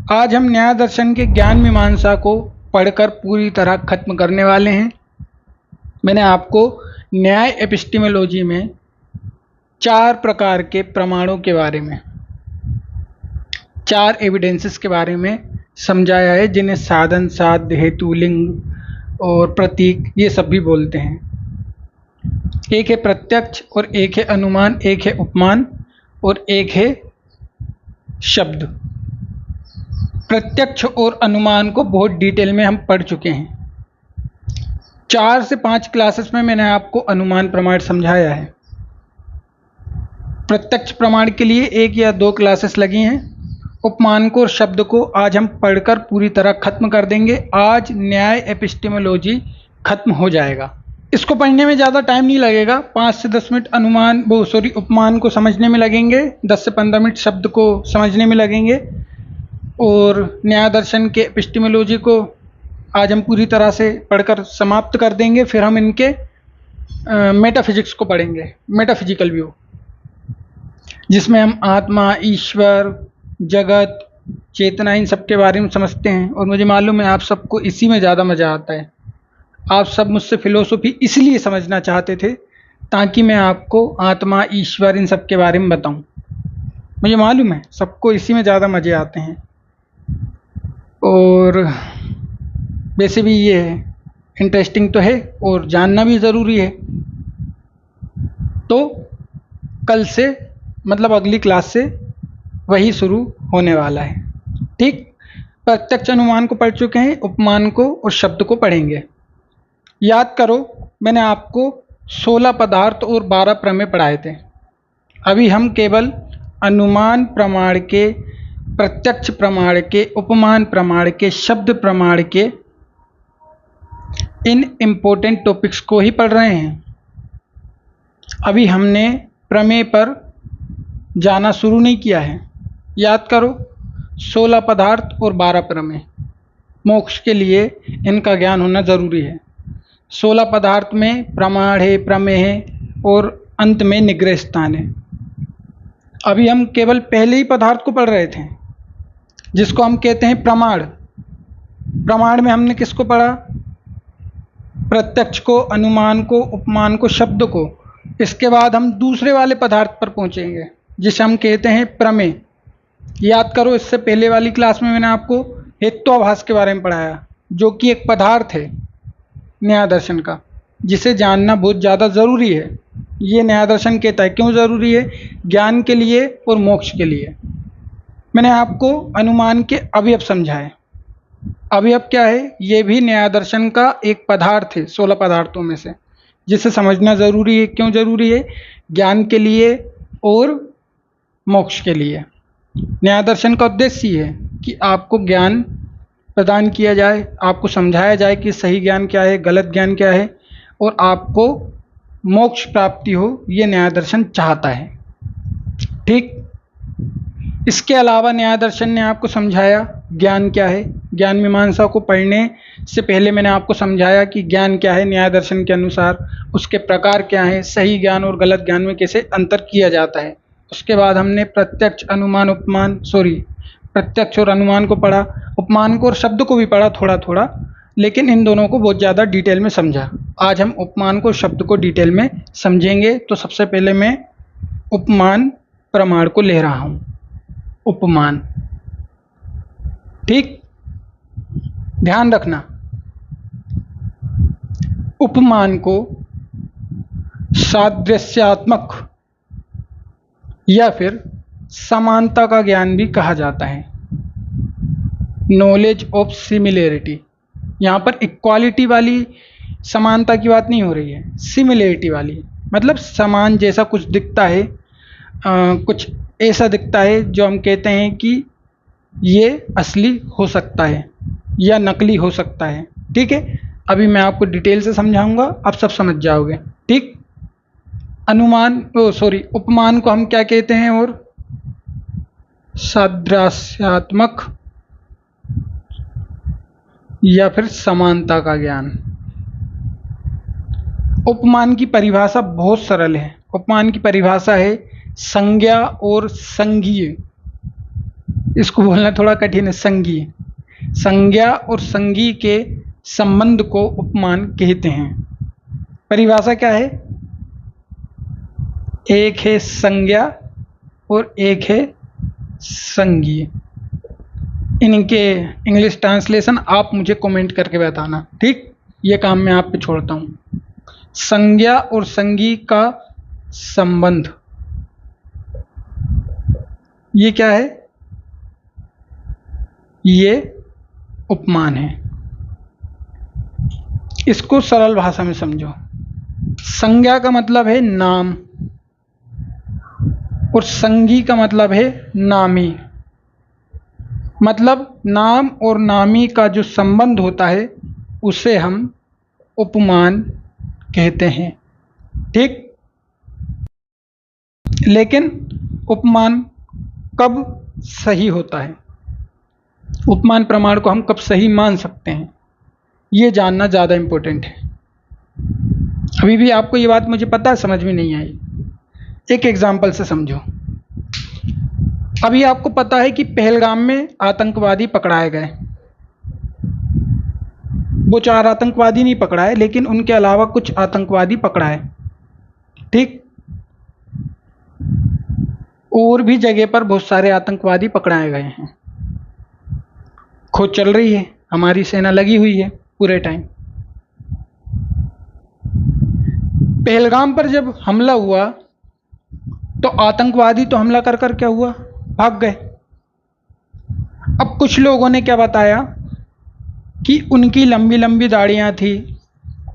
आज हम न्याय दर्शन के ज्ञान मीमांसा को पढ़कर पूरी तरह खत्म करने वाले हैं। मैंने आपको न्याय एपिस्टेमोलॉजी में 4 प्रकार के प्रमाणों के बारे में, 4 एविडेंसेस के बारे में समझाया है, जिन्हें साधन, साध्य, हेतु, लिंग और प्रतीक ये सब भी बोलते हैं। एक है प्रत्यक्ष और एक है अनुमान, एक है उपमान और एक है शब्द। प्रत्यक्ष और अनुमान को बहुत डिटेल में हम पढ़ चुके हैं। 4 से 5 क्लासेस में मैंने आपको अनुमान प्रमाण समझाया है। प्रत्यक्ष प्रमाण के लिए 1 या 2 क्लासेस लगी हैं। उपमान को और शब्द को आज हम पढ़कर पूरी तरह खत्म कर देंगे। आज न्याय एपिस्टेमोलॉजी खत्म हो जाएगा। इसको पढ़ने में ज़्यादा टाइम नहीं लगेगा। 5 से 10 मिनट उपमान को समझने में लगेंगे, 10 से 15 मिनट शब्द को समझने में लगेंगे और न्याय दर्शन के एपिस्टेमोलॉजी को आज हम पूरी तरह से पढ़कर समाप्त कर देंगे। फिर हम इनके मेटाफिजिक्स को पढ़ेंगे, मेटाफिजिकल व्यू, जिसमें हम आत्मा, ईश्वर, जगत, चेतना, इन सब के बारे में समझते हैं। और मुझे मालूम है आप सबको इसी में ज़्यादा मज़ा आता है। आप सब मुझसे फिलोसफी इसलिए समझना चाहते थे ताकि मैं आपको आत्मा, ईश्वर, इन सब के बारे में बताऊं। मुझे मालूम है सबको इसी में ज़्यादा मज़े आते हैं। और वैसे भी ये है, इंटरेस्टिंग तो है और जानना भी ज़रूरी है। तो कल से मतलब अगली क्लास से वही शुरू होने वाला है। ठीक, प्रत्यक्ष अनुमान को पढ़ चुके हैं, उपमान को और शब्द को पढ़ेंगे। याद करो, मैंने आपको 16 पदार्थ और 12 प्रमेय पढ़ाए थे। अभी हम केवल अनुमान प्रमाण के, प्रत्यक्ष प्रमाण के, उपमान प्रमाण के, शब्द प्रमाण के इन इम्पोर्टेंट टॉपिक्स को ही पढ़ रहे हैं। अभी हमने प्रमेय पर जाना शुरू नहीं किया है। याद करो, 16 पदार्थ और 12 प्रमेय। मोक्ष के लिए इनका ज्ञान होना ज़रूरी है। 16 पदार्थ में प्रमाण है, प्रमेय है और अंत में निग्रह स्थान है। अभी हम केवल पहले ही पदार्थ को पढ़ रहे थे, जिसको हम कहते हैं प्रमाण। प्रमाण में हमने किसको पढ़ा? प्रत्यक्ष को, अनुमान को, उपमान को, शब्द को। इसके बाद हम दूसरे वाले पदार्थ पर पहुंचेंगे, जिसे हम कहते हैं प्रमेय। याद करो, इससे पहले वाली क्लास में मैंने आपको हेत्वाभास के बारे में पढ़ाया, जो कि एक पदार्थ है न्याय दर्शन का, जिसे जानना बहुत ज़्यादा ज़रूरी है। ये न्याय दर्शन कहता है क्यों ज़रूरी है? ज्ञान के लिए और मोक्ष के लिए। मैंने आपको अनुमान के अवयव समझाए। अवयव क्या है? ये भी न्याय दर्शन का एक पदार्थ है 16 पदार्थों में से, जिसे समझना ज़रूरी है। क्यों ज़रूरी है? ज्ञान के लिए और मोक्ष के लिए। न्याय दर्शन का उद्देश्य ये है कि आपको ज्ञान प्रदान किया जाए, आपको समझाया जाए कि सही ज्ञान क्या है, गलत ज्ञान क्या है, और आपको मोक्ष प्राप्ति हो, ये न्याय दर्शन चाहता है। ठीक, इसके अलावा न्याय दर्शन ने आपको समझाया ज्ञान क्या है। ज्ञान मीमांसा को पढ़ने से पहले मैंने आपको समझाया कि ज्ञान क्या है न्याय दर्शन के अनुसार, उसके प्रकार क्या हैं, सही ज्ञान और गलत ज्ञान में कैसे अंतर किया जाता है। उसके बाद हमने प्रत्यक्ष, अनुमान, प्रत्यक्ष और अनुमान को पढ़ा, उपमान को और शब्द को भी पढ़ा थोड़ा थोड़ा, लेकिन इन दोनों को बहुत ज़्यादा डिटेल में समझा। आज हम उपमान को, शब्द को डिटेल में समझेंगे। तो सबसे पहले मैं उपमान प्रमाण को ले रहा हूँ। उपमान, ठीक, ध्यान रखना, उपमान को सादृश्यात्मक या फिर समानता का ज्ञान भी कहा जाता है। Knowledge of similarity. यहाँ पर इक्वालिटी वाली समानता की बात नहीं हो रही है, सिमिलरिटी वाली, मतलब समान जैसा कुछ दिखता है, कुछ ऐसा दिखता है जो हम कहते हैं कि ये असली हो सकता है या नकली हो सकता है। ठीक है, अभी मैं आपको डिटेल से समझाऊंगा, आप सब समझ जाओगे। ठीक, उपमान को हम क्या कहते हैं? और सादृश्यात्मक या फिर समानता का ज्ञान। उपमान की परिभाषा बहुत सरल है। उपमान की परिभाषा है संज्ञा और संघीय। इसको बोलना थोड़ा कठिन है, संज्ञी। संज्ञा और संज्ञी के संबंध को उपमान कहते हैं। परिभाषा क्या है? एक है संज्ञा और एक है संज्ञी। इनके इंग्लिश ट्रांसलेशन आप मुझे कमेंट करके बताना, ठीक? ये काम मैं आप पे छोड़ता हूँ। संज्ञा और संज्ञी का संबंध, ये क्या है? ये उपमान है। इसको सरल भाषा में समझो। संज्ञा का मतलब है नाम और संज्ञी का मतलब है नामी। मतलब नाम और नामी का जो संबंध होता है उसे हम उपमान कहते हैं, ठीक? लेकिन उपमान कब सही होता है, उपमान प्रमाण को हम कब सही मान सकते हैं, ये जानना ज़्यादा इम्पोर्टेंट है। अभी भी आपको ये बात मुझे पता है समझ में नहीं आई। एक एग्जाम्पल से समझो। अभी आपको पता है कि पहलगाम में आतंकवादी पकड़ाए गए। वो 4 आतंकवादी नहीं पकड़ाए, लेकिन उनके अलावा कुछ आतंकवादी पकड़ाए, ठीक? और भी जगह पर बहुत सारे आतंकवादी पकड़ाए गए हैं। खोज चल रही है, हमारी सेना लगी हुई है पूरे टाइम। पहलगाम पर जब हमला हुआ तो आतंकवादी तो हमला कर कर क्या हुआ, भाग गए। अब कुछ लोगों ने क्या बताया कि उनकी लंबी लंबी दाढ़ियाँ थी,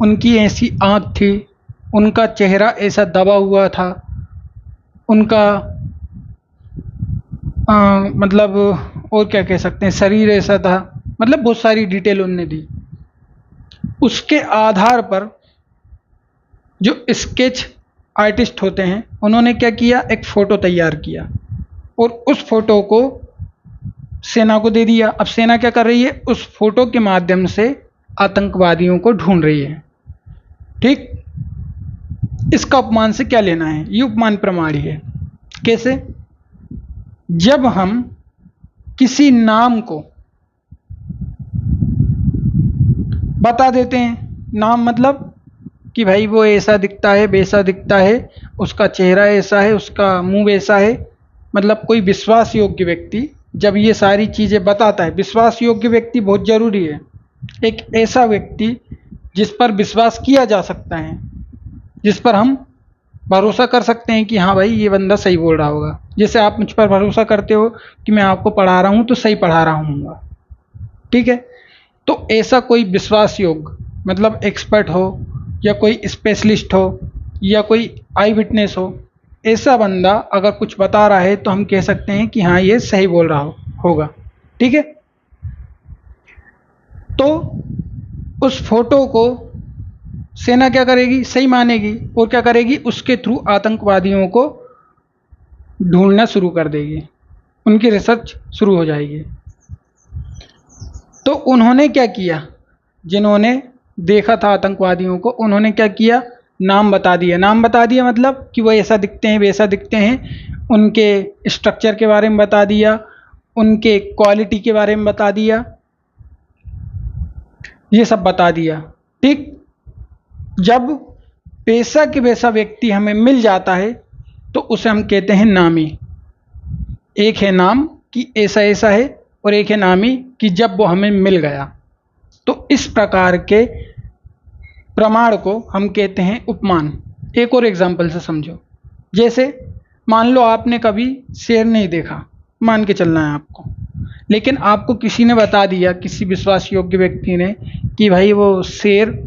उनकी ऐसी आँख थी, उनका चेहरा ऐसा दबा हुआ था, उनका मतलब और क्या कह सकते हैं, शरीर ऐसा था, मतलब बहुत सारी डिटेल उनने दी। उसके आधार पर जो स्केच आर्टिस्ट होते हैं उन्होंने क्या किया, एक फ़ोटो तैयार किया और उस फोटो को सेना को दे दिया। अब सेना क्या कर रही है, उस फोटो के माध्यम से आतंकवादियों को ढूंढ रही है, ठीक? इसका उपमान से क्या लेना है? ये उपमान प्रमाण है। कैसे? जब हम किसी नाम को बता देते हैं, नाम मतलब कि भाई वो ऐसा दिखता है, वैसा दिखता है, उसका चेहरा ऐसा है, उसका मुंह वैसा है, मतलब कोई विश्वास योग्य व्यक्ति जब ये सारी चीज़ें बताता है, विश्वास योग्य व्यक्ति बहुत ज़रूरी है, एक ऐसा व्यक्ति जिस पर विश्वास किया जा सकता है, जिस पर हम भरोसा कर सकते हैं कि हाँ भाई ये बंदा सही बोल रहा होगा। जैसे आप मुझ पर भरोसा करते हो कि मैं आपको पढ़ा रहा हूँ तो सही पढ़ा रहा हूँ, ठीक है? तो ऐसा कोई विश्वास योग्य, मतलब एक्सपर्ट हो या कोई स्पेशलिस्ट हो या कोई आई विटनेस हो, ऐसा बंदा अगर कुछ बता रहा है तो हम कह सकते हैं कि हाँ ये सही बोल रहा होगा, ठीक है? तो उस फोटो को सेना क्या करेगी, सही मानेगी और क्या करेगी, उसके थ्रू आतंकवादियों को ढूंढना शुरू कर देगी, उनकी रिसर्च शुरू हो जाएगी। तो उन्होंने क्या किया, जिन्होंने देखा था आतंकवादियों को, उन्होंने क्या किया, नाम बता दिया। नाम बता दिया मतलब कि वो ऐसा दिखते हैं, वैसा दिखते हैं, उनके स्ट्रक्चर के बारे में बता दिया, उनके क्वालिटी के बारे में बता दिया, ये सब बता दिया, ठीक? जब पैसा के वैसा व्यक्ति हमें मिल जाता है तो उसे हम कहते हैं नामी। एक है नाम कि ऐसा ऐसा है और एक है नामी कि जब वो हमें मिल गया। तो इस प्रकार के प्रमाण को हम कहते हैं उपमान। एक और एग्जांपल से समझो। जैसे मान लो आपने कभी शेर नहीं देखा, मान के चलना है आपको, लेकिन आपको किसी ने बता दिया, किसी विश्वास योग्य व्यक्ति ने, कि भाई वो शेर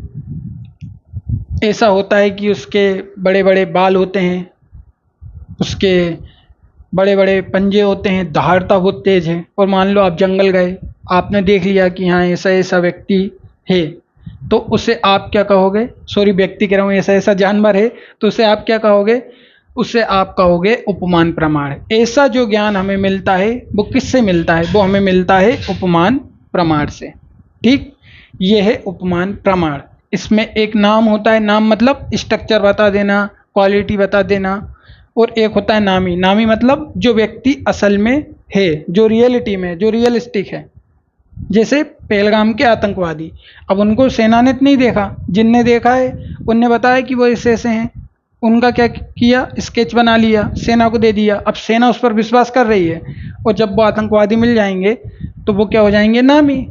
ऐसा होता है कि उसके बड़े बड़े बाल होते हैं, उसके बड़े बड़े पंजे होते हैं, दहाड़ता बहुत तेज है। और मान लो आप जंगल गए, आपने देख लिया कि हाँ ऐसा ऐसा व्यक्ति है, तो उसे आप क्या कहोगे, सॉरी व्यक्ति कह रहा हूँ, ऐसा ऐसा जानवर है, तो उसे आप क्या कहोगे, उसे आप कहोगे उपमान प्रमाण। ऐसा जो ज्ञान हमें मिलता है वो किससे मिलता है, वो हमें मिलता है उपमान प्रमाण से, ठीक? ये है उपमान प्रमाण। इसमें एक नाम होता है, नाम मतलब स्ट्रक्चर बता देना, क्वालिटी बता देना, और एक होता है नामी। नामी मतलब जो व्यक्ति असल में है, जो रियलिटी में, जो रियलिस्टिक है। जैसे पहलगाम के आतंकवादी, अब उनको सेना ने नहीं देखा, जिनने देखा है उनने बताया कि वो ऐसे ऐसे हैं, उनका क्या किया, स्केच बना लिया, सेना को दे दिया। अब सेना उस पर विश्वास कर रही है, और जब वो आतंकवादी मिल जाएंगे तो वो क्या हो जाएंगे, नामी।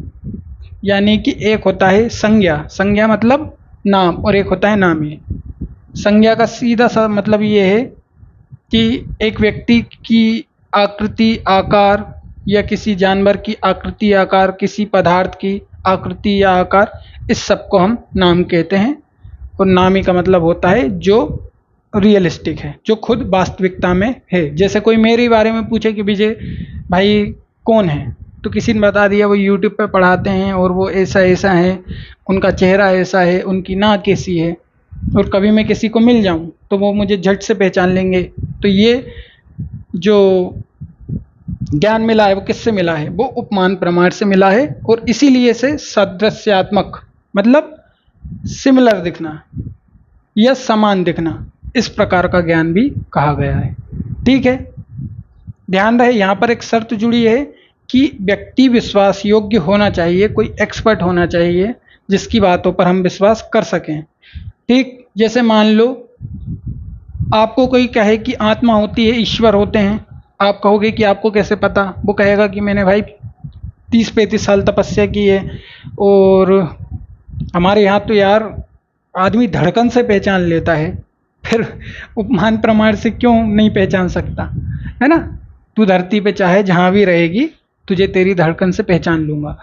यानी कि एक होता है संज्ञा, संज्ञा मतलब नाम, और एक होता है नामी। संज्ञा का सीधा सा मतलब ये है कि एक व्यक्ति की आकृति, आकार, या किसी जानवर की आकृति, आकार, किसी पदार्थ की आकृति या आकार, इस सब को हम नाम कहते हैं। और नामी का मतलब होता है जो रियलिस्टिक है, जो खुद वास्तविकता में है। जैसे कोई मेरे बारे में पूछे कि विजय भाई कौन है, तो किसी ने बता दिया वो यूट्यूब पे पढ़ाते हैं और वो ऐसा ऐसा है, उनका चेहरा ऐसा है, उनकी नाक कैसी है, और कभी मैं किसी को मिल जाऊं तो वो मुझे झट से पहचान लेंगे। तो ये जो ज्ञान मिला है वो किससे मिला है, वो उपमान प्रमाण से मिला है। और इसीलिए से सादृश्यात्मक मतलब सिमिलर दिखना या समान दिखना, इस प्रकार का ज्ञान भी कहा गया है। ठीक है, ध्यान रहे यहाँ पर एक शर्त जुड़ी है कि व्यक्ति विश्वास योग्य होना चाहिए, कोई एक्सपर्ट होना चाहिए जिसकी बातों पर हम विश्वास कर सकें। ठीक, जैसे मान लो आपको कोई कहे कि आत्मा होती है, ईश्वर होते हैं, आप कहोगे कि आपको कैसे पता, वो कहेगा कि मैंने भाई 30-35 साल तपस्या की है, और हमारे यहाँ तो यार आदमी धड़कन से पहचान लेता है, फिर उपमान प्रमाण से क्यों नहीं पहचान सकता, है ना। तू धरती पे चाहे जहाँ भी रहेगी, तुझे तेरी धड़कन से पहचान लूँगा।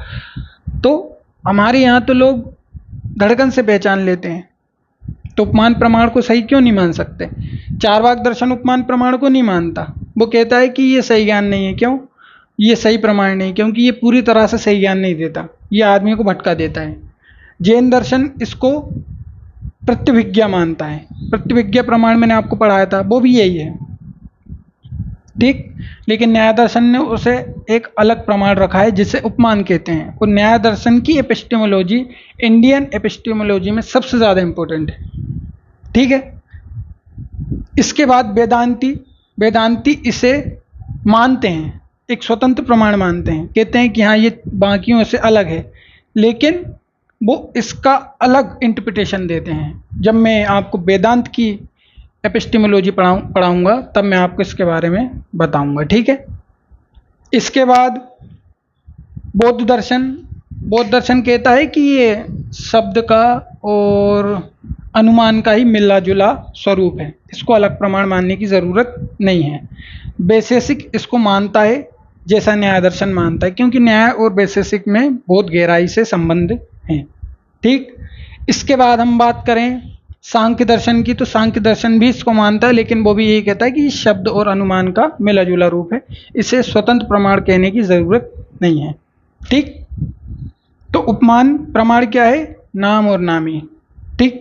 तो हमारे यहाँ तो लोग धड़कन से पहचान लेते हैं, तो उपमान प्रमाण को सही क्यों नहीं मान सकते। चारवाक दर्शन उपमान प्रमाण को नहीं मानता, वो कहता है कि ये सही ज्ञान नहीं है। क्यों, ये सही प्रमाण नहीं, क्योंकि ये पूरी तरह से सही ज्ञान नहीं देता, ये आदमी को भटका देता है। जैन दर्शन इसको प्रत्यभिज्ञा मानता है, प्रत्यभिज्ञा प्रमाण मैंने आपको पढ़ाया था, वो भी यही है। ठीक, लेकिन न्याय दर्शन ने उसे एक अलग प्रमाण रखा है जिसे उपमान कहते हैं। और न्याय दर्शन की एपिस्टेमोलॉजी इंडियन एपिस्टेमोलॉजी में सबसे ज़्यादा इंपॉर्टेंट है। ठीक है, इसके बाद वेदांती, वेदांती इसे मानते हैं, एक स्वतंत्र प्रमाण मानते हैं, कहते हैं कि हाँ ये बाकियों से अलग है, लेकिन वो इसका अलग इंटरप्रिटेशन देते हैं। जब मैं आपको वेदांत की एपिस्टेमोलॉजी पढ़ाऊंगा तब मैं आपको इसके बारे में बताऊंगा। ठीक है, इसके बाद बौद्ध दर्शन, बौद्ध दर्शन कहता है कि ये शब्द का और अनुमान का ही मिला जुला स्वरूप है, इसको अलग प्रमाण मानने की ज़रूरत नहीं है। वैशेषिक इसको मानता है जैसा न्याय दर्शन मानता है, क्योंकि न्याय और वैशेषिक में बहुत गहराई से संबंध हैं। ठीक, इसके बाद हम बात करें सांख्य दर्शन की, तो सांख्य दर्शन भी इसको मानता है, लेकिन वो भी यही कहता है कि शब्द और अनुमान का मिला जुला रूप है, इसे स्वतंत्र प्रमाण कहने की ज़रूरत नहीं है। ठीक, तो उपमान प्रमाण क्या है, नाम और नामी। ठीक,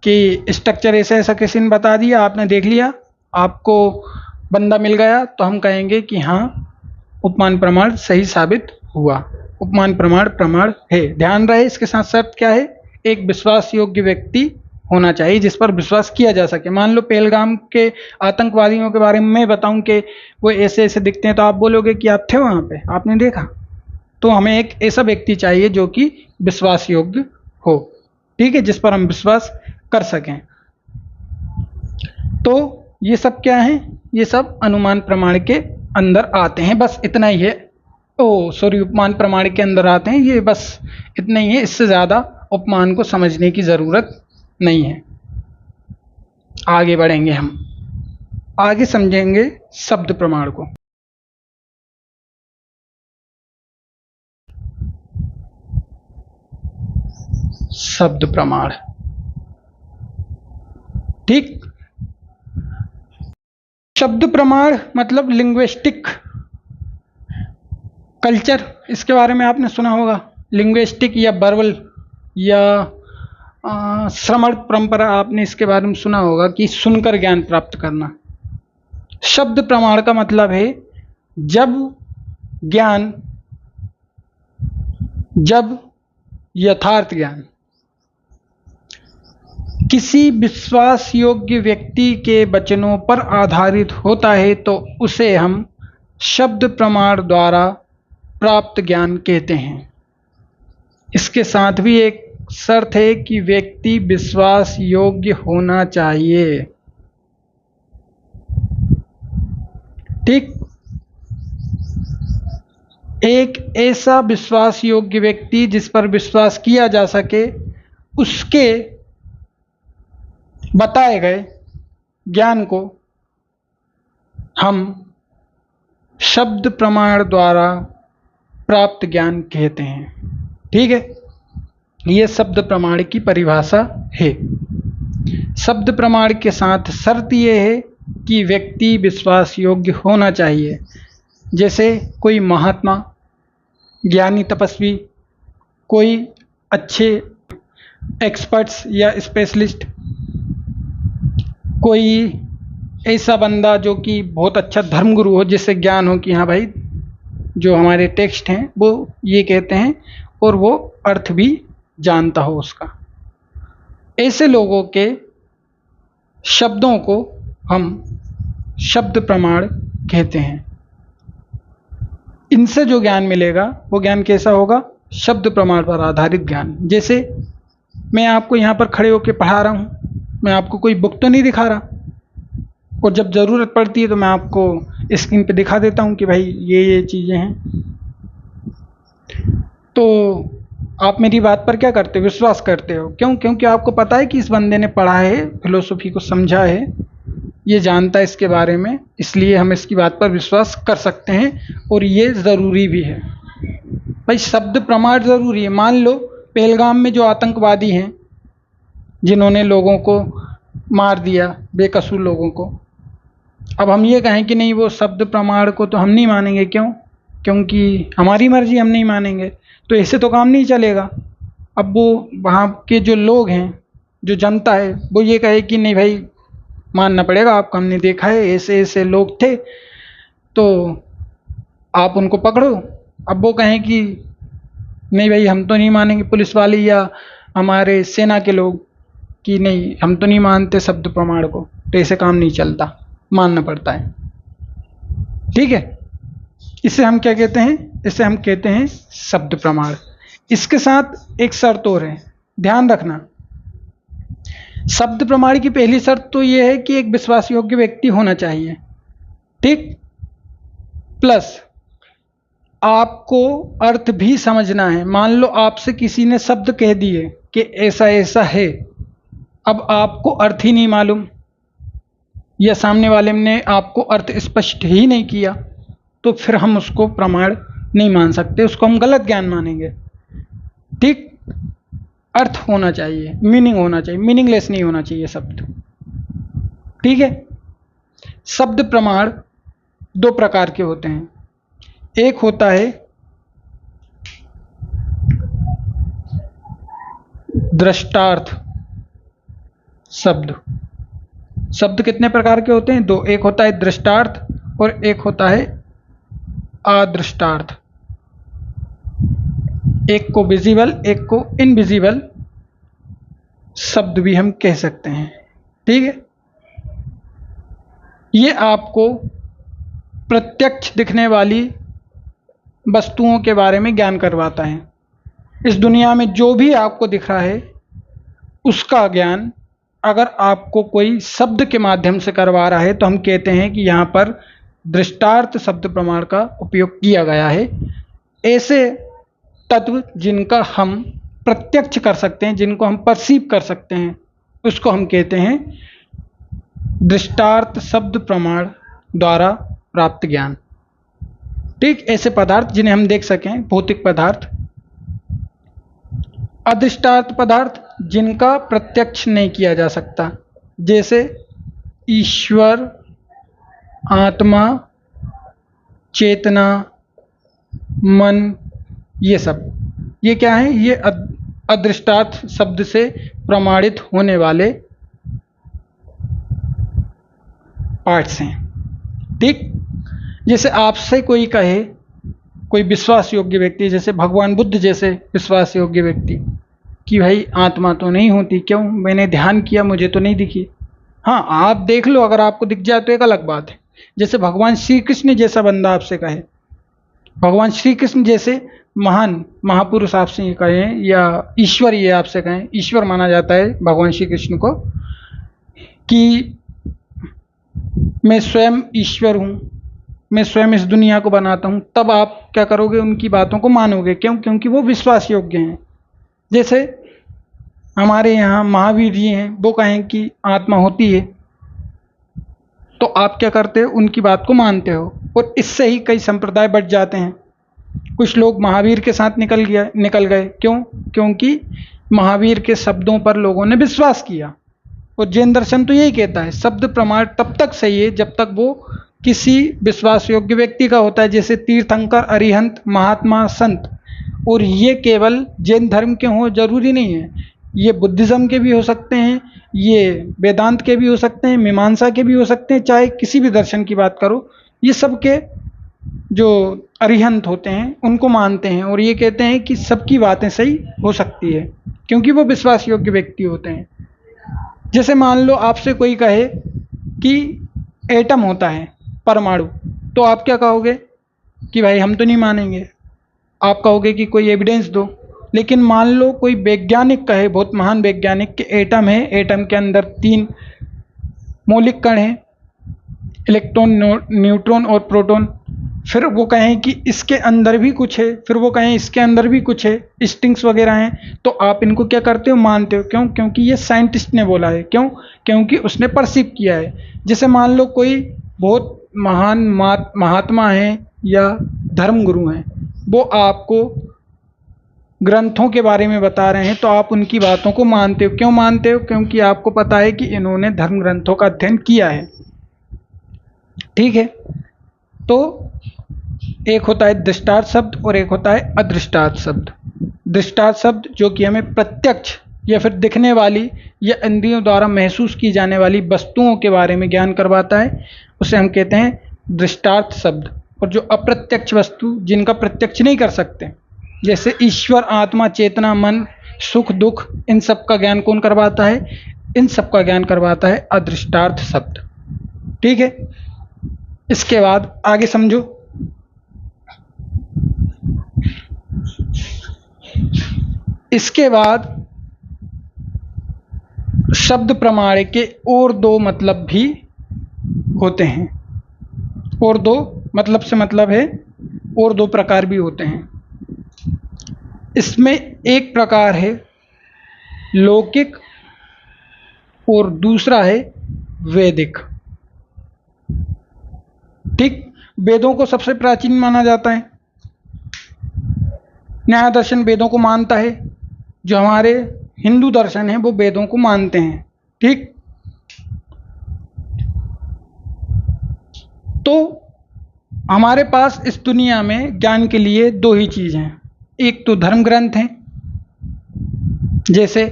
कि स्ट्रक्चर ऐसा ऐसा किसी ने बता दिया, आपने देख लिया, आपको बंदा मिल गया, तो हम कहेंगे कि हाँ उपमान प्रमाण सही साबित हुआ, उपमान प्रमाण प्रमाण है। ध्यान रहे इसके साथ शर्त क्या है, एक विश्वास योग्य व्यक्ति होना चाहिए जिस पर विश्वास किया जा सके। मान लो पहलगाम के आतंकवादियों के बारे में मैं बताऊं कि वो ऐसे ऐसे दिखते हैं, तो आप बोलोगे कि आप थे वहाँ पे, आपने देखा। तो हमें एक ऐसा व्यक्ति चाहिए जो कि विश्वास योग्य हो, ठीक है, जिस पर हम विश्वास कर सकें। तो ये सब क्या है, ये सब अनुमान प्रमाण के अंदर आते हैं, बस इतना ही है। उपमान प्रमाण के अंदर आते हैं, ये बस इतना ही है, इससे ज़्यादा उपमान को समझने की ज़रूरत नहीं है। आगे बढ़ेंगे, हम आगे समझेंगे शब्द प्रमाण को। शब्द प्रमाण, ठीक, शब्द प्रमाण मतलब लिंग्विस्टिक कल्चर, इसके बारे में आपने सुना होगा। लिंग्विस्टिक या वर्बल या श्रवण परंपरा, आपने इसके बारे में सुना होगा कि सुनकर ज्ञान प्राप्त करना। शब्द प्रमाण का मतलब है जब ज्ञान, जब यथार्थ ज्ञान किसी विश्वास योग्य व्यक्ति के वचनों पर आधारित होता है तो उसे हम शब्द प्रमाण द्वारा प्राप्त ज्ञान कहते हैं। इसके साथ भी एक शर्त है कि व्यक्ति विश्वास योग्य होना चाहिए। ठीक, एक ऐसा विश्वास योग्य व्यक्ति जिस पर विश्वास किया जा सके, उसके बताए गए ज्ञान को हम शब्द प्रमाण द्वारा प्राप्त ज्ञान कहते हैं। ठीक है, यह शब्द प्रमाण की परिभाषा है। शब्द प्रमाण के साथ शर्त यह है कि व्यक्ति विश्वास योग्य होना चाहिए। जैसे कोई महात्मा, ज्ञानी, तपस्वी, कोई अच्छे एक्सपर्ट्स या स्पेशलिस्ट, कोई ऐसा बंदा जो कि बहुत अच्छा धर्मगुरु हो, जिससे ज्ञान हो कि हाँ भाई जो हमारे टेक्स्ट हैं वो ये कहते हैं, और वो अर्थ भी जानता हो उसका। ऐसे लोगों के शब्दों को हम शब्द प्रमाण कहते हैं। इनसे जो ज्ञान मिलेगा वो ज्ञान कैसा होगा? शब्द प्रमाण पर आधारित ज्ञान। जैसे मैं आपको यहाँ पर खड़े होकर पढ़ा रहा हूँ, मैं आपको कोई बुक तो नहीं दिखा रहा, और जब ज़रूरत पड़ती है तो मैं आपको स्क्रीन पे दिखा देता हूँ कि भाई ये चीज़ें हैं। तो आप मेरी बात पर क्या करते हो? विश्वास करते हो। क्यों? क्योंकि आपको पता है कि इस बंदे ने पढ़ा है, फिलोसफी को समझा है, ये जानता है इसके बारे में, इसलिए हम इसकी बात पर विश्वास कर सकते हैं, और ये ज़रूरी भी है। भाई शब्द प्रमाण ज़रूरी है। मान लो पहलगाम में जो आतंकवादी हैं, जिन्होंने लोगों को मार दिया, बेकसूर लोगों को, अब हम ये कहें कि नहीं वो शब्द प्रमाण को तो हम नहीं मानेंगे। क्यों? क्योंकि हमारी मर्जी, हम नहीं मानेंगे, तो ऐसे तो काम नहीं चलेगा। अब वो वहाँ के जो लोग हैं, जो जनता है, वो ये कहे कि नहीं भाई मानना पड़ेगा आपको, हमने देखा है ऐसे ऐसे लोग थे, तो आप उनको पकड़ो। अब वो कहें कि नहीं भाई हम तो नहीं मानेंगे, पुलिस वाले या हमारे सेना के लोग, कि नहीं हम तो नहीं मानते शब्द प्रमाण को, तो ऐसे काम नहीं चलता, मानना पड़ता है। ठीक है, इसे हम क्या कहते हैं? इसे हम कहते हैं शब्द प्रमाण। इसके साथ एक शर्त और है, ध्यान रखना। शब्द प्रमाण की पहली शर्त तो यह है कि एक विश्वास योग्य व्यक्ति होना चाहिए। ठीक, प्लस आपको अर्थ भी समझना है। मान लो आपसे किसी ने शब्द कह दिए कि ऐसा ऐसा है, अब आपको अर्थ ही नहीं मालूम, या सामने वाले ने आपको अर्थ स्पष्ट ही नहीं किया, तो फिर हम उसको प्रमाण नहीं मान सकते, उसको हम गलत ज्ञान मानेंगे। ठीक, अर्थ होना चाहिए, मीनिंग होना चाहिए, मीनिंगलेस नहीं होना चाहिए शब्द। ठीक है, शब्द प्रमाण दो प्रकार के होते हैं। एक होता है दृष्टार्थ शब्द। शब्द कितने प्रकार के होते हैं? दो। एक होता है दृष्टार्थ और एक होता है अदृष्टार्थ। एक को विजिबल, एक को इनविजिबल शब्द भी हम कह सकते हैं। ठीक है, ये आपको प्रत्यक्ष दिखने वाली वस्तुओं के बारे में ज्ञान करवाता है। इस दुनिया में जो भी आपको दिख रहा है उसका ज्ञान अगर आपको कोई शब्द के माध्यम से करवा रहा है तो हम कहते हैं कि यहाँ पर दृष्टार्थ शब्द प्रमाण का उपयोग किया गया है। ऐसे तत्व जिनका हम प्रत्यक्ष कर सकते हैं, जिनको हम परसीव कर सकते हैं, उसको हम कहते हैं दृष्टार्थ शब्द प्रमाण द्वारा प्राप्त ज्ञान। ठीक, ऐसे पदार्थ जिन्हें हम देख सकें, भौतिक पदार्थ। अदृष्टार्थ पदार्थ जिनका प्रत्यक्ष नहीं किया जा सकता, जैसे ईश्वर, आत्मा, चेतना, मन, ये सब। ये क्या है? ये अदृष्टार्थ शब्द से प्रमाणित होने वाले पार्ट्स हैं। ठीक, जैसे आपसे कोई कहे, कोई विश्वास योग्य व्यक्ति, जैसे भगवान बुद्ध जैसे विश्वास योग्य व्यक्ति, कि भाई आत्मा तो नहीं होती, क्यों, मैंने ध्यान किया मुझे तो नहीं दिखी। हाँ, आप देख लो, अगर आपको दिख जाए तो एक अलग बात है। जैसे भगवान श्री कृष्ण जैसा बंदा आपसे कहे, भगवान श्री कृष्ण जैसे महान महापुरुष आपसे ये कहें, या ईश्वर ये आपसे कहें, ईश्वर माना जाता है भगवान श्री कृष्ण को, कि मैं स्वयं ईश्वर हूँ, मैं स्वयं इस दुनिया को बनाता हूँ, तब आप क्या करोगे, उनकी बातों को मानोगे। क्यों? क्योंकि वो विश्वास योग्य हैं। जैसे हमारे यहाँ महावीर जी हैं, वो कहें कि आत्मा होती है, तो आप क्या करते हो, उनकी बात को मानते हो। और इससे ही कई संप्रदाय बढ़ जाते हैं। कुछ लोग महावीर के साथ निकल गए, क्यों? क्योंकि महावीर के शब्दों पर लोगों ने विश्वास किया। और जैन दर्शन तो यही कहता है, शब्द प्रमाण तब तक सही है जब तक वो किसी विश्वास योग्य व्यक्ति का होता है, जैसे तीर्थंकर, अरिहंत, महात्मा, संत। और ये केवल जैन धर्म के हों जरूरी नहीं है, ये बुद्धिज्म के भी हो सकते हैं, ये वेदांत के भी हो सकते हैं, मीमांसा के भी हो सकते हैं, चाहे किसी भी दर्शन की बात करो, ये सब के जो अरिहंत होते हैं उनको मानते हैं और ये कहते हैं कि सबकी बातें सही हो सकती है, क्योंकि वो विश्वास योग्य व्यक्ति होते हैं। जैसे मान लो आपसे कोई कहे कि एटम होता है, परमाणु, तो आप क्या कहोगे कि भाई हम तो नहीं मानेंगे, आप कहोगे कि कोई एविडेंस दो। लेकिन मान लो कोई वैज्ञानिक कहे, बहुत महान वैज्ञानिक, कि एटम है, एटम के अंदर 3 मौलिक कण हैं, इलेक्ट्रॉन, न्यूट्रॉन और प्रोटॉन। फिर वो कहें कि इसके अंदर भी कुछ है, फिर वो कहें इसके अंदर भी कुछ है, स्ट्रिंग्स वगैरह हैं, तो आप इनको क्या करते हो, मानते हो। क्यों? क्योंकि ये साइंटिस्ट ने बोला है। क्यों? क्योंकि उसने परसीव किया है। जैसे मान लो कोई बहुत महान महात्मा है या धर्मगुरु हैं, वो आपको ग्रंथों के बारे में बता रहे हैं, तो आप उनकी बातों को मानते हो। क्यों मानते हो? क्योंकि आपको पता है कि इन्होंने धर्म ग्रंथों का अध्ययन किया है। ठीक है, तो एक होता है दृष्टार्थ शब्द और एक होता है अदृष्टार्थ शब्द। दृष्टार्थ शब्द जो कि हमें प्रत्यक्ष या फिर दिखने वाली या इंद्रियों द्वारा महसूस की जाने वाली वस्तुओं के बारे में ज्ञान करवाता है, उसे हम कहते हैं दृष्टार्थ शब्द। और जो अप्रत्यक्ष वस्तु, जिनका प्रत्यक्ष नहीं कर सकते, जैसे ईश्वर, आत्मा, चेतना, मन, सुख दुख, इन सब का ज्ञान कौन करवाता है? इन सब का ज्ञान करवाता है अदृष्टार्थ शब्द। ठीक है, इसके बाद आगे समझो। इसके बाद शब्द प्रमाण के और 2 मतलब भी होते हैं। और 2 मतलब से मतलब है और 2 प्रकार भी होते हैं। इसमें एक प्रकार है लौकिक और दूसरा है वैदिक। ठीक, वेदों को सबसे प्राचीन माना जाता है। न्याय दर्शन वेदों को मानता है, जो हमारे हिंदू दर्शन है वो वेदों को मानते हैं। ठीक, तो हमारे पास इस दुनिया में ज्ञान के लिए 2 ही चीज़ हैं। एक तो धर्म ग्रंथ हैं, जैसे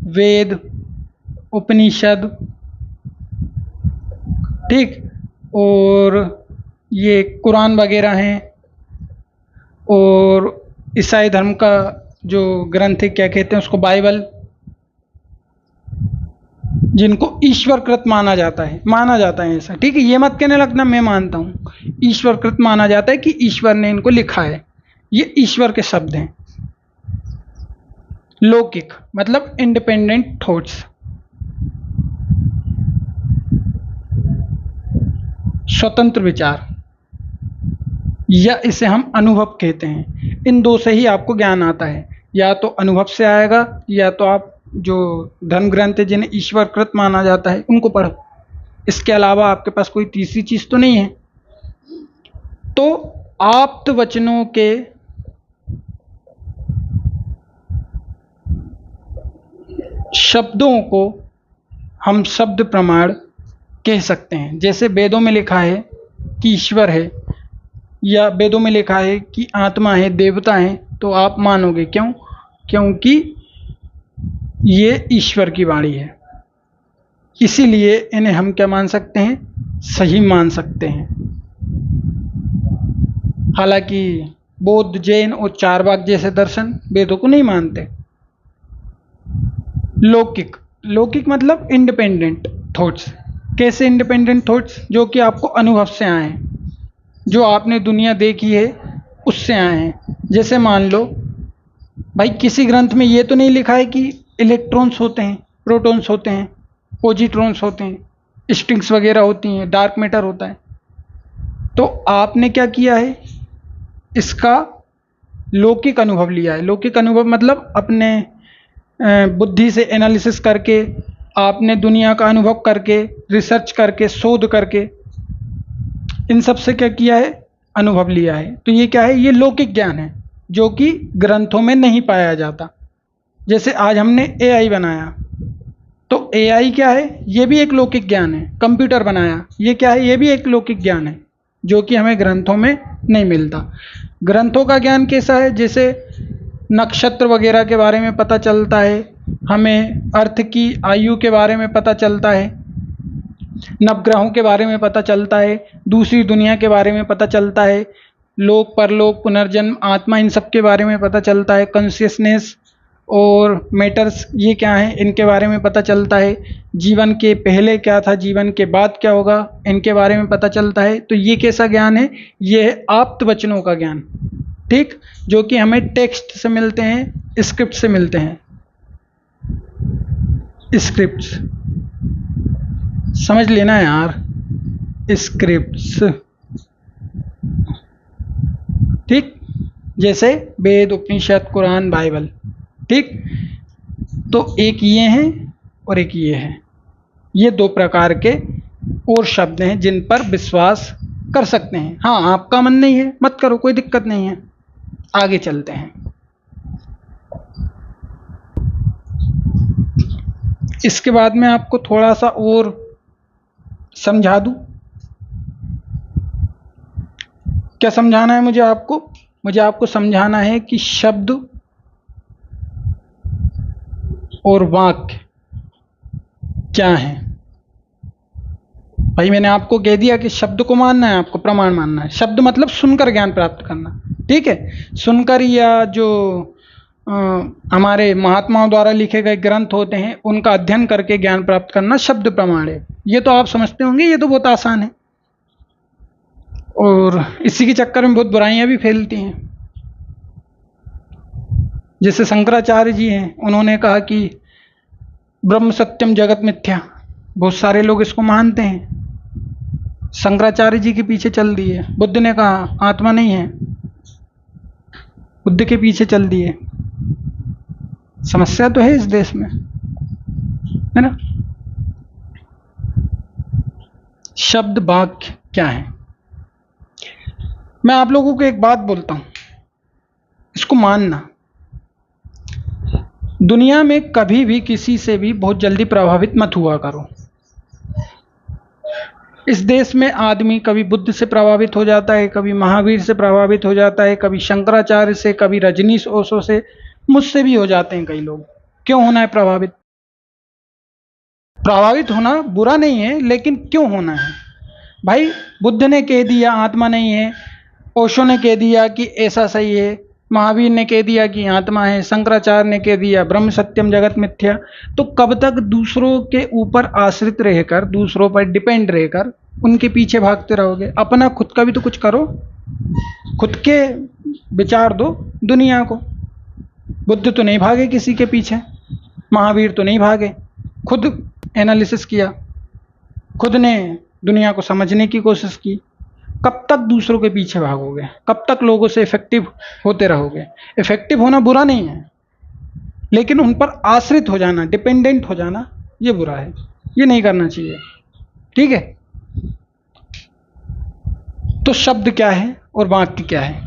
वेद, उपनिषद, ठीक, और ये कुरान वगैरह हैं। और ईसाई धर्म का जो ग्रंथ है, क्या कहते हैं उसको, बाइबल, जिनको ईश्वरकृत माना जाता है ऐसा। ठीक है, ये मत कहने लगना मैं मानता हूँ, ईश्वरकृत माना जाता है कि ईश्वर ने इनको लिखा है, ये ईश्वर के शब्द हैं। लौकिक मतलब इंडिपेंडेंट थॉट्स, स्वतंत्र विचार, या इसे हम अनुभव कहते हैं। इन 2 से ही आपको ज्ञान आता है, या तो अनुभव से आएगा, या तो आप जो धर्म ग्रंथ है जिन्हें ईश्वरकृत माना जाता है उनको पढ़ो। इसके अलावा आपके पास कोई तीसरी चीज तो नहीं है। तो आप्त वचनों के शब्दों को हम शब्द प्रमाण कह सकते हैं। जैसे वेदों में लिखा है कि ईश्वर है, या वेदों में लिखा है कि आत्मा है, देवता है, तो आप मानोगे। क्यों? क्योंकि ये ईश्वर की वाणी है, इसीलिए इन्हें हम क्या मान सकते हैं? सही मान सकते हैं। हालांकि बौद्ध, जैन और चारवाक जैसे दर्शन वेदों को नहीं मानते। लौकिक, लौकिक मतलब इंडिपेंडेंट थॉट्स। कैसे इंडिपेंडेंट थॉट्स? जो कि आपको अनुभव से आए हैं, जो आपने दुनिया देखी है उससे आए हैं। जैसे मान लो भाई किसी ग्रंथ में ये तो नहीं लिखा है कि इलेक्ट्रॉन्स होते हैं, प्रोटॉन्स होते हैं, पॉजिट्रॉन्स होते हैं, स्ट्रिंग्स वगैरह होती हैं, डार्क मैटर होता है। तो आपने क्या किया है, इसका लौकिक अनुभव लिया है। लौकिक अनुभव मतलब अपने बुद्धि से एनालिसिस करके, आपने दुनिया का अनुभव करके, रिसर्च करके, शोध करके, इन सब से क्या किया है, अनुभव लिया है। तो ये क्या है, ये लौकिक ज्ञान है जो कि ग्रंथों में नहीं पाया जाता। जैसे आज हमने एआई बनाया, तो एआई क्या है, ये भी एक लौकिक ज्ञान है। कंप्यूटर बनाया, ये क्या है, ये भी एक लौकिक ज्ञान है जो कि हमें ग्रंथों में नहीं मिलता। ग्रंथों का ज्ञान कैसा है, जैसे नक्षत्र वगैरह के बारे में पता चलता है, हमें अर्थ की आयु के बारे में पता चलता है, नवग्रहों के बारे में पता चलता है, दूसरी दुनिया के बारे में पता चलता है, लोक परलोक पुनर्जन्म आत्मा, इन सब के बारे में पता चलता है। कॉन्शियसनेस और मैटर्स ये क्या है, इनके बारे में पता चलता है। जीवन के पहले क्या था, जीवन के बाद क्या होगा, इनके बारे में पता चलता है। तो ये कैसा ज्ञान है, ये है आप्त वचनों का ज्ञान, ठीक, जो कि हमें टेक्स्ट से मिलते हैं, स्क्रिप्ट से मिलते हैं। स्क्रिप्ट्स समझ लेना यार, स्क्रिप्ट्स, ठीक, जैसे वेद, उपनिषद, कुरान, बाइबल, ठीक। तो एक ये हैं और एक ये है, ये दो प्रकार के और शब्द हैं जिन पर विश्वास कर सकते हैं। हाँ, आपका मन नहीं है मत करो, कोई दिक्कत नहीं है, आगे चलते हैं। इसके बाद में आपको थोड़ा सा और समझा दूं। क्या समझाना है मुझे आपको? मुझे आपको समझाना है कि शब्द और वाक्य क्या है। भाई मैंने आपको कह दिया कि शब्द को मानना है, आपको प्रमाण मानना है। शब्द मतलब सुनकर ज्ञान प्राप्त करना, ठीक है। सुनकर, या जो हमारे महात्माओं द्वारा लिखे गए ग्रंथ होते हैं उनका अध्ययन करके ज्ञान प्राप्त करना शब्द प्रमाण है। ये तो आप समझते होंगे, ये तो बहुत आसान है। और इसी के चक्कर में बहुत बुराइयां भी फैलती हैं। जैसे शंकराचार्य जी हैं, उन्होंने कहा कि ब्रह्म सत्यम जगत मिथ्या। बहुत सारे लोग इसको मानते हैं, शंकराचार्य जी के पीछे चल दिए। बुद्ध ने कहा आत्मा नहीं है, बुद्ध के पीछे चल दिए। समस्या तो है इस देश में, है ना। शब्द वाक्य क्या है? मैं आप लोगों को एक बात बोलता हूं, इसको मानना। दुनिया में कभी भी किसी से भी बहुत जल्दी प्रभावित मत हुआ करो। इस देश में आदमी कभी बुद्ध से प्रभावित हो जाता है, कभी महावीर से प्रभावित हो जाता है, कभी शंकराचार्य से, कभी रजनीश ओशो से, मुझसे भी हो जाते हैं कई लोग। क्यों होना है प्रभावित? प्रभावित होना बुरा नहीं है, लेकिन क्यों होना है? भाई बुद्ध ने कह दिया आत्मा नहीं है, ओशो ने कह दिया कि ऐसा सही है, महावीर ने कह दिया कि आत्मा है, शंकराचार्य ने कह दिया ब्रह्म सत्यम जगत मिथ्या। तो कब तक दूसरों के ऊपर आश्रित रहकर, दूसरों पर डिपेंड रहकर उनके पीछे भागते रहोगे? अपना खुद का भी तो कुछ करो, खुद के विचार दो दुनिया को। बुद्ध तो नहीं भागे किसी के पीछे, महावीर तो नहीं भागे, खुद एनालिसिस किया, खुद ने दुनिया को समझने की कोशिश की। कब तक दूसरों के पीछे भागोगे? कब तक लोगों से इफेक्टिव होते रहोगे? इफेक्टिव होना बुरा नहीं है, लेकिन उन पर आश्रित हो जाना, डिपेंडेंट हो जाना, ये बुरा है, ये नहीं करना चाहिए, ठीक है। तो शब्द क्या है और वाक्य क्या है?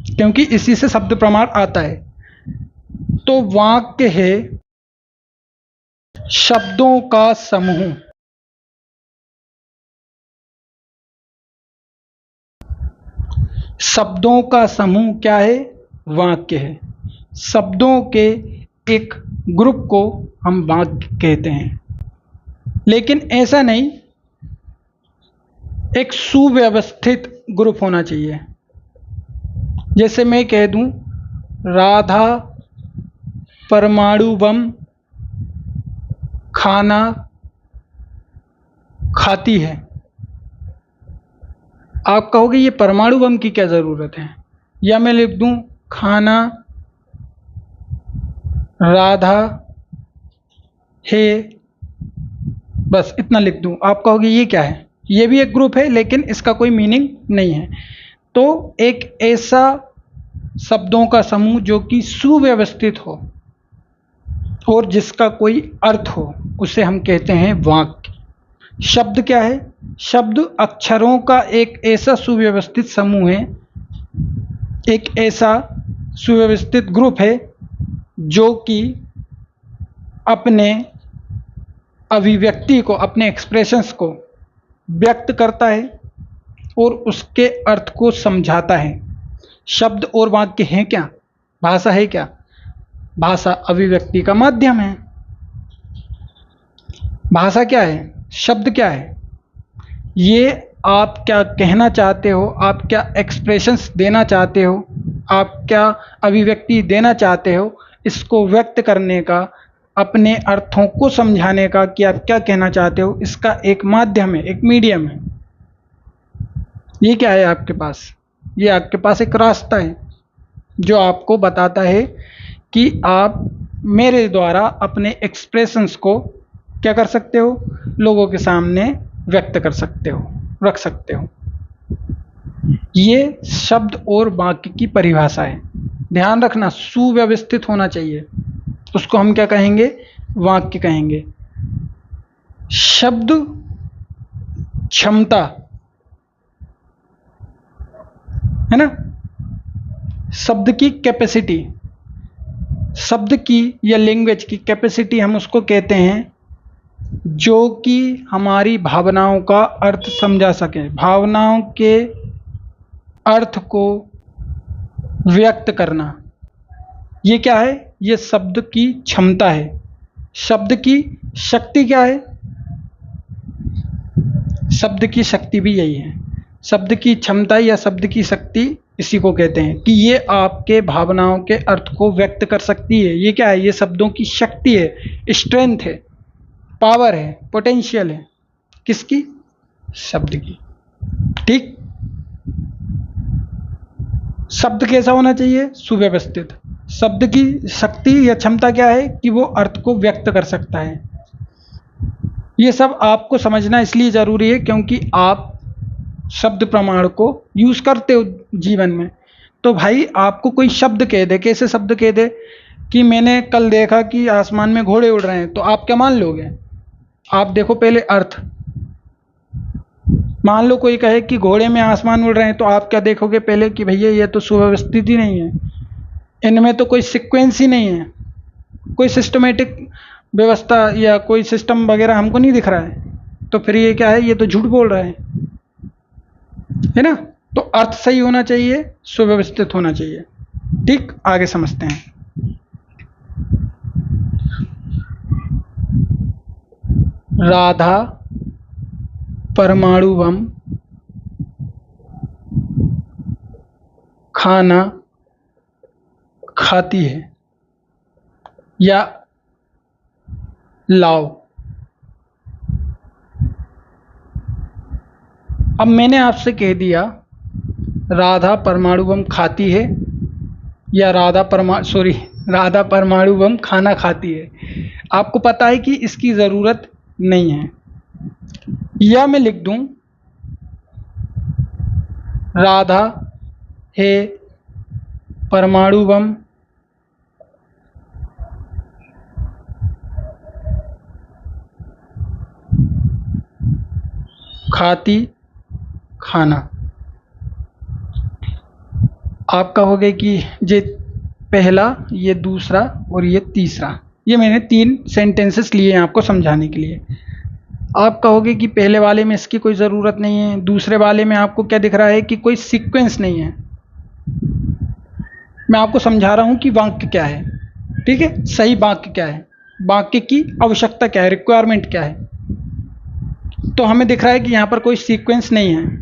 क्योंकि इसी से शब्द प्रमाण आता है। तो वाक्य है शब्दों का समूह। शब्दों का समूह क्या है? वाक्य है। शब्दों के एक ग्रुप को हम वाक्य कहते हैं। लेकिन ऐसा नहीं, एक सुव्यवस्थित ग्रुप होना चाहिए। जैसे मैं कह दूं राधा परमाणु बम खाना खाती है। आप कहोगे ये परमाणु बम की क्या ज़रूरत है, या मैं लिख दूं खाना राधा है, बस इतना लिख दूं। आप कहोगे ये क्या है, ये भी एक ग्रुप है लेकिन इसका कोई मीनिंग नहीं है। तो एक ऐसा शब्दों का समूह जो कि सुव्यवस्थित हो और जिसका कोई अर्थ हो, उसे हम कहते हैं वाक्य। शब्द क्या है, शब्द अक्षरों का एक ऐसा सुव्यवस्थित समूह है, एक ऐसा सुव्यवस्थित ग्रुप है जो कि अपने अभिव्यक्ति को, अपने एक्सप्रेशंस को व्यक्त करता है और उसके अर्थ को समझाता है। शब्द और वाक्य हैं क्या, भाषा है क्या, भाषा अभिव्यक्ति का माध्यम है। भाषा क्या है, शब्द क्या है, ये आप क्या कहना चाहते हो, आप क्या एक्सप्रेशंस देना चाहते हो, आप क्या अभिव्यक्ति देना चाहते हो, इसको व्यक्त करने का, अपने अर्थों को समझाने का कि आप क्या कहना चाहते हो, इसका एक माध्यम है, एक मीडियम है। ये क्या है आपके पास, ये आपके पास एक रास्ता है जो आपको बताता है कि आप मेरे द्वारा अपने एक्सप्रेशंस को क्या कर सकते हो, लोगों के सामने व्यक्त कर सकते हो, रख सकते हो। ये शब्द और वाक्य की परिभाषा है। ध्यान रखना, सुव्यवस्थित होना चाहिए, उसको हम क्या कहेंगे, वाक्य कहेंगे। शब्द क्षमता है ना, शब्द की कैपेसिटी, शब्द की या लैंग्वेज की कैपेसिटी हम उसको कहते हैं जो कि हमारी भावनाओं का अर्थ समझा सके, भावनाओं के अर्थ को व्यक्त करना। ये क्या है, ये शब्द की क्षमता है। शब्द की शक्ति क्या है, शब्द की शक्ति भी यही है। शब्द की क्षमता या शब्द की शक्ति इसी को कहते हैं कि ये आपके भावनाओं के अर्थ को व्यक्त कर सकती है। ये क्या है, ये शब्दों की शक्ति है, स्ट्रेंथ है, पावर है, पोटेंशियल है। किसकी, शब्द की। ठीक, शब्द कैसा होना चाहिए, सुव्यवस्थित। शब्द की शक्ति या क्षमता क्या है कि वो अर्थ को व्यक्त कर सकता है। ये सब आपको समझना इसलिए ज़रूरी है क्योंकि आप शब्द प्रमाण को यूज़ करते हो जीवन में। तो भाई आपको कोई शब्द कह दे, कैसे शब्द कह दे कि मैंने कल देखा कि आसमान में घोड़े उड़ रहे हैं, तो आप क्या मान लोगे, आप देखो पहले अर्थ। मान लो कोई कहे कि घोड़े में आसमान उड़ रहे हैं, तो आप क्या देखोगे पहले कि भैया ये तो सुव्यवस्थित ही नहीं है, इनमें तो कोई सीक्वेंस ही नहीं है, कोई सिस्टमेटिक व्यवस्था या कोई सिस्टम वगैरह हमको नहीं दिख रहा है, तो फिर ये क्या है, ये तो झूठ बोल रहा है ना। तो अर्थ सही होना चाहिए, सुव्यवस्थित होना चाहिए। ठीक, आगे समझते हैं। राधा परमाणु बम खाना खाती है, या लाओ। अब मैंने आपसे कह दिया राधा परमाणु बम खाती है, या राधा परमाणु बम खाना खाती है। आपको पता है कि इसकी ज़रूरत नहीं है, या मैं लिख दूं राधा है परमाणु बम खाती खाना। आप कहोगे कि ये पहला, ये दूसरा और ये तीसरा, ये मैंने 3 सेंटेंसेस लिए हैं आपको समझाने के लिए। आप कहोगे कि पहले वाले में इसकी कोई ज़रूरत नहीं है, दूसरे वाले में आपको क्या दिख रहा है कि कोई सीक्वेंस नहीं है। मैं आपको समझा रहा हूँ कि वाक्य क्या है, ठीक है, सही वाक्य क्या है, वाक्य की आवश्यकता क्या है, रिक्वायरमेंट क्या है। तो हमें दिख रहा है कि यहाँ पर कोई सीक्वेंस नहीं है,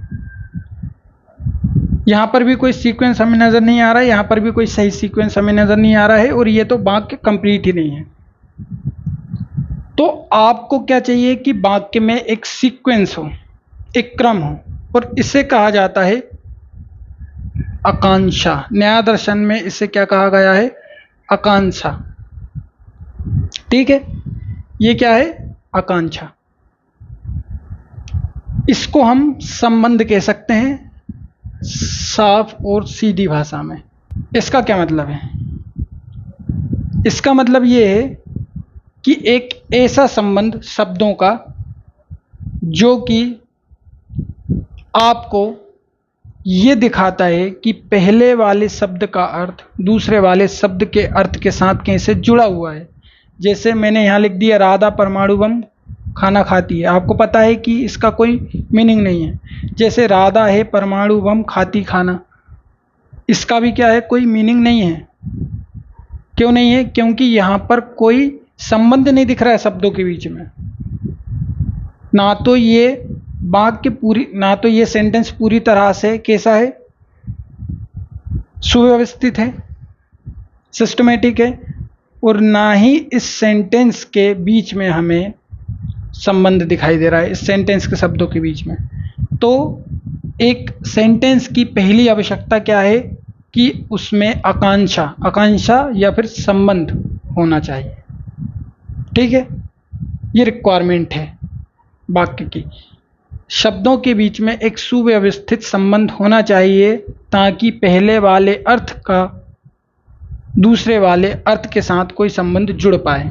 यहाँ पर भी कोई सीक्वेंस हमें नज़र नहीं आ रहा है, यहाँ पर भी कोई सही सीक्वेंस हमें नज़र नहीं आ रहा है, और ये तो वाक्य कंप्लीट ही नहीं है। तो आपको क्या चाहिए कि वाक्य में एक सीक्वेंस हो, एक क्रम हो, और इसे कहा जाता है आकांक्षा। न्याय दर्शन में इसे क्या कहा गया है? आकांक्षा। ठीक है, ये क्या है? आकांक्षा। इसको हम संबंध कह सकते हैं साफ और सीधी भाषा में। इसका क्या मतलब है? इसका मतलब ये है कि एक ऐसा संबंध शब्दों का जो कि आपको ये दिखाता है कि पहले वाले शब्द का अर्थ दूसरे वाले शब्द के अर्थ के साथ कैसे जुड़ा हुआ है। जैसे मैंने यहाँ लिख दिया राधा परमाणु बम खाना खाती है, आपको पता है कि इसका कोई मीनिंग नहीं है। जैसे राधा है परमाणु बम खाती खाना, इसका भी क्या है? कोई मीनिंग नहीं है। क्यों नहीं है? क्योंकि यहाँ पर कोई संबंध नहीं दिख रहा है शब्दों के बीच में। ना तो ये वाक्य पूरी, ना तो ये सेंटेंस पूरी तरह से कैसा है? सुव्यवस्थित है, सिस्टमेटिक है, और ना ही इस सेंटेंस के बीच में हमें संबंध दिखाई दे रहा है, इस सेंटेंस के शब्दों के बीच में। तो एक सेंटेंस की पहली आवश्यकता क्या है? कि उसमें आकांक्षा या फिर संबंध होना चाहिए। ठीक है, ये रिक्वायरमेंट है वाक्य की। शब्दों के बीच में एक सुव्यवस्थित संबंध होना चाहिए ताकि पहले वाले अर्थ का दूसरे वाले अर्थ के साथ कोई संबंध जुड़ पाए,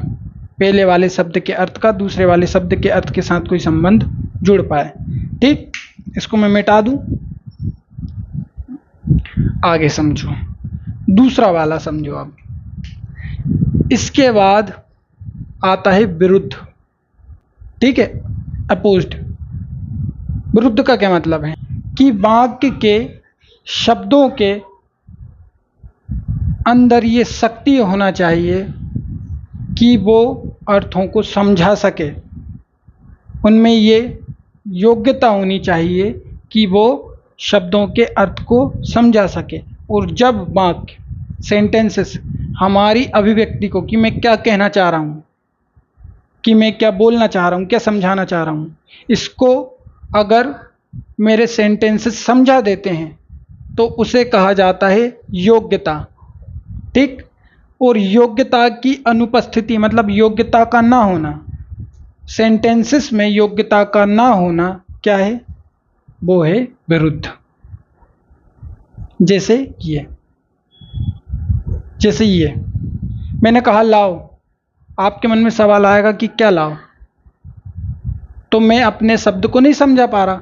पहले वाले शब्द के अर्थ का दूसरे वाले शब्द के अर्थ के साथ कोई संबंध जुड़ पाए। ठीक, इसको मैं मिटा दूं, आगे समझो। दूसरा वाला समझो अब। इसके बाद आता है विरुद्ध। ठीक है, अपोज्ड। विरुद्ध का क्या मतलब है? कि वाक्य के शब्दों के अंदर ये शक्ति होना चाहिए कि वो अर्थों को समझा सके, उनमें ये योग्यता होनी चाहिए कि वो शब्दों के अर्थ को समझा सके। और जब वाक्य, सेंटेंसेस हमारी अभिव्यक्ति को, कि मैं क्या कहना चाह रहा हूँ, कि मैं क्या बोलना चाह रहा हूँ, क्या समझाना चाह रहा हूँ, इसको अगर मेरे सेंटेंसेस समझा देते हैं तो उसे कहा जाता है योग्यता। ठीक, और योग्यता की अनुपस्थिति मतलब योग्यता का ना होना, सेंटेंसेस में योग्यता का ना होना क्या है? वो है विरुद्ध। जैसे ये मैंने कहा लाओ, आपके मन में सवाल आएगा कि क्या लाओ, तो मैं अपने शब्द को नहीं समझा पा रहा,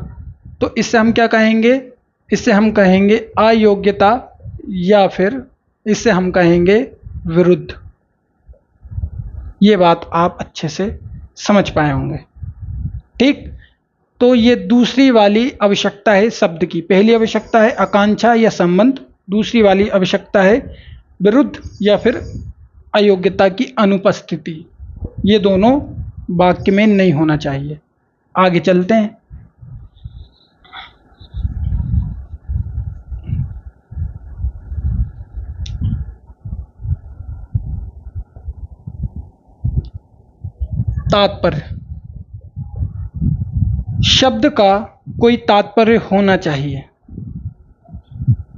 तो इससे हम क्या कहेंगे? इससे हम कहेंगे अयोग्यता, या फिर इससे हम कहेंगे विरुद्ध। ये बात आप अच्छे से समझ पाए होंगे। ठीक, तो ये दूसरी वाली आवश्यकता है शब्द की। पहली आवश्यकता है आकांक्षा या संबंध, दूसरी वाली आवश्यकता है विरुद्ध या फिर अयोग्यता की अनुपस्थिति। ये दोनों वाक्य में नहीं होना चाहिए। आगे चलते हैं। तात्पर्य। शब्द का कोई तात्पर्य होना चाहिए।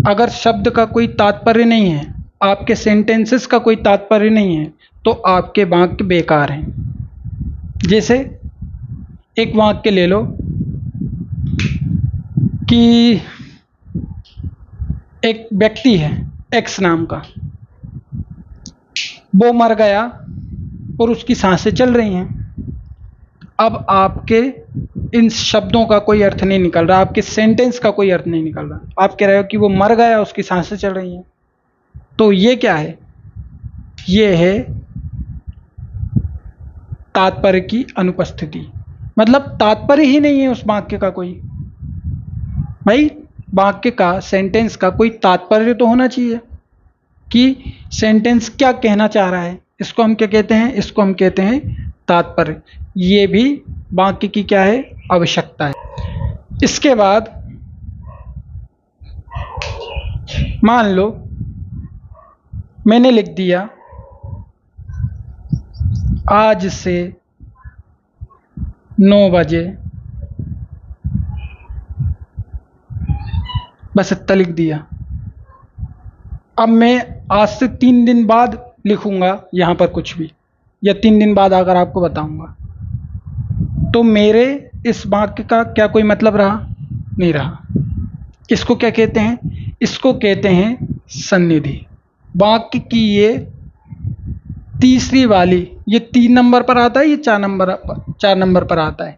अगर शब्द का कोई तात्पर्य नहीं है, आपके सेंटेंसेस का कोई तात्पर्य नहीं है, तो आपके वाक्य बेकार हैं। जैसे एक वाक्य ले लो कि एक व्यक्ति है एक्स नाम का, वो मर गया और उसकी सांसें चल रही हैं। अब आपके इन शब्दों का कोई अर्थ नहीं निकल रहा, आपके सेंटेंस का कोई अर्थ नहीं निकल रहा। आप कह रहे हो कि वो मर गया, उसकी सांसें चल रही हैं, तो ये क्या है? ये है तात्पर्य की अनुपस्थिति। मतलब तात्पर्य ही नहीं है उस वाक्य का कोई। भाई वाक्य का, सेंटेंस का कोई तात्पर्य तो होना चाहिए कि सेंटेंस क्या कहना चाह रहा है। इसको हम क्या कहते हैं? इसको हम कहते हैं तात्पर्य। ये भी वाक्य की क्या है? आवश्यकता है। इसके बाद मान लो मैंने लिख दिया आज से 9 बजे, बस इतना लिख दिया। अब मैं आज से 3 दिन बाद लिखूंगा यहाँ पर कुछ भी, या 3 दिन बाद आकर आपको बताऊंगा, तो मेरे इस वाक्य का क्या कोई मतलब रहा? नहीं रहा। इसको क्या कहते हैं? इसको कहते हैं सन्निधि। वाक्य की ये तीसरी वाली, ये 3 नंबर पर आता है, ये 4 नंबर पर आता है,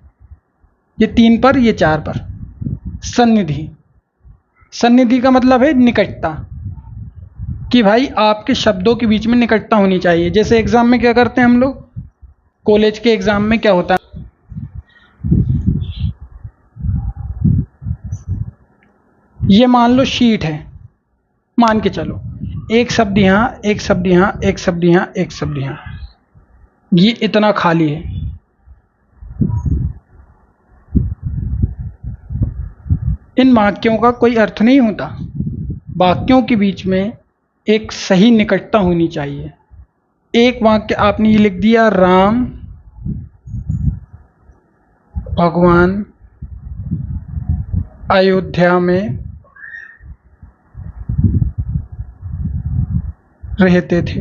ये 3 पर, ये 4 पर। सन्निधि, सन्निधि का मतलब है निकटता, कि भाई आपके शब्दों के बीच में निकटता होनी चाहिए। जैसे एग्जाम में क्या करते हैं हम लोग, कॉलेज के एग्जाम में क्या होता है, ये मान लो शीट है, मान के चलो, एक शब्द यहाँ, एक शब्द यहाँ, एक शब्द यहाँ, एक शब्द यहाँ, ये इतना खाली है। इन वाक्यों का कोई अर्थ नहीं होता। वाक्यों के बीच में एक सही निकटता होनी चाहिए। एक वाक्य आपने ये लिख दिया, राम भगवान अयोध्या में रहते थे।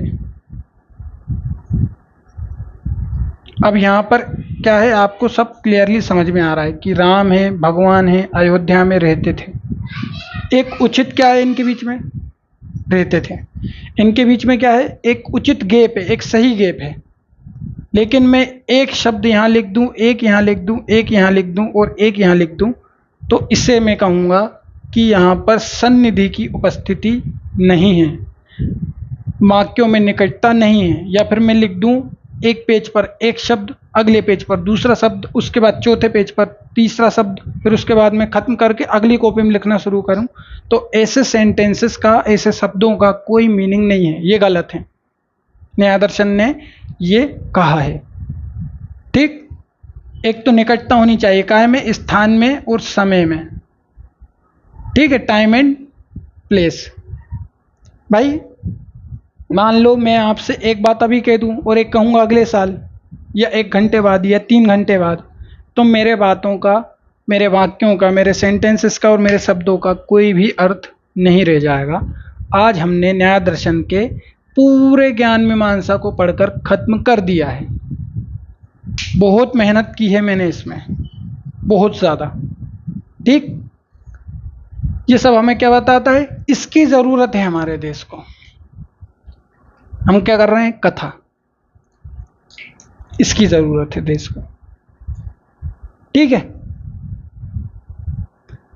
अब यहाँ पर क्या है, आपको सब क्लियरली समझ में आ रहा है कि राम है, भगवान है, अयोध्या में रहते थे। एक उचित क्या है इनके बीच में, रहते थे, इनके बीच में क्या है, एक उचित गैप है, एक सही गैप है। लेकिन मैं एक शब्द यहाँ लिख दूँ, एक यहाँ लिख दूँ, एक यहाँ लिख दूँ और एक यहाँ लिख दूँ, तो इससे मैं कहूँगा कि यहाँ पर सन्निधि की उपस्थिति नहीं है, वाक्यों में निकटता नहीं है। या फिर मैं लिख दूँ एक पेज पर एक शब्द, अगले पेज पर दूसरा शब्द, उसके बाद चौथे पेज पर तीसरा शब्द, फिर उसके बाद मैं ख़त्म करके अगली कॉपी में लिखना शुरू करूं, तो ऐसे सेंटेंसेस का, ऐसे शब्दों का कोई मीनिंग नहीं है, ये गलत है। न्याय दर्शन ने ये कहा है। ठीक, एक तो निकटता होनी चाहिए, काय में, स्थान में और समय में। ठीक है, टाइम एंड प्लेस। भाई मान लो मैं आपसे एक बात अभी कह दूं और एक कहूँगा अगले साल या 1 घंटे बाद या 3 घंटे बाद, तो मेरे बातों का, मेरे वाक्यों का, मेरे सेंटेंसेस का और मेरे शब्दों का कोई भी अर्थ नहीं रह जाएगा। आज हमने न्याय दर्शन के पूरे ज्ञान मीमांसा को पढ़कर खत्म कर दिया है। बहुत मेहनत की है मैंने इसमें, बहुत ज़्यादा। ठीक, ये सब हमें क्या बताता है, इसकी ज़रूरत है हमारे देश को। हम क्या कर रहे हैं, कथा, इसकी ज़रूरत है देश को। ठीक है,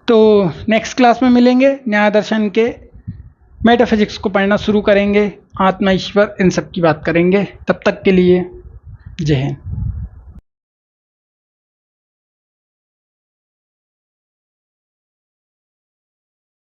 तो नेक्स्ट क्लास में मिलेंगे, न्याय दर्शन के मेटाफिजिक्स को पढ़ना शुरू करेंगे, आत्मा ईश्वर इन सब की बात करेंगे। तब तक के लिए जय हिंद।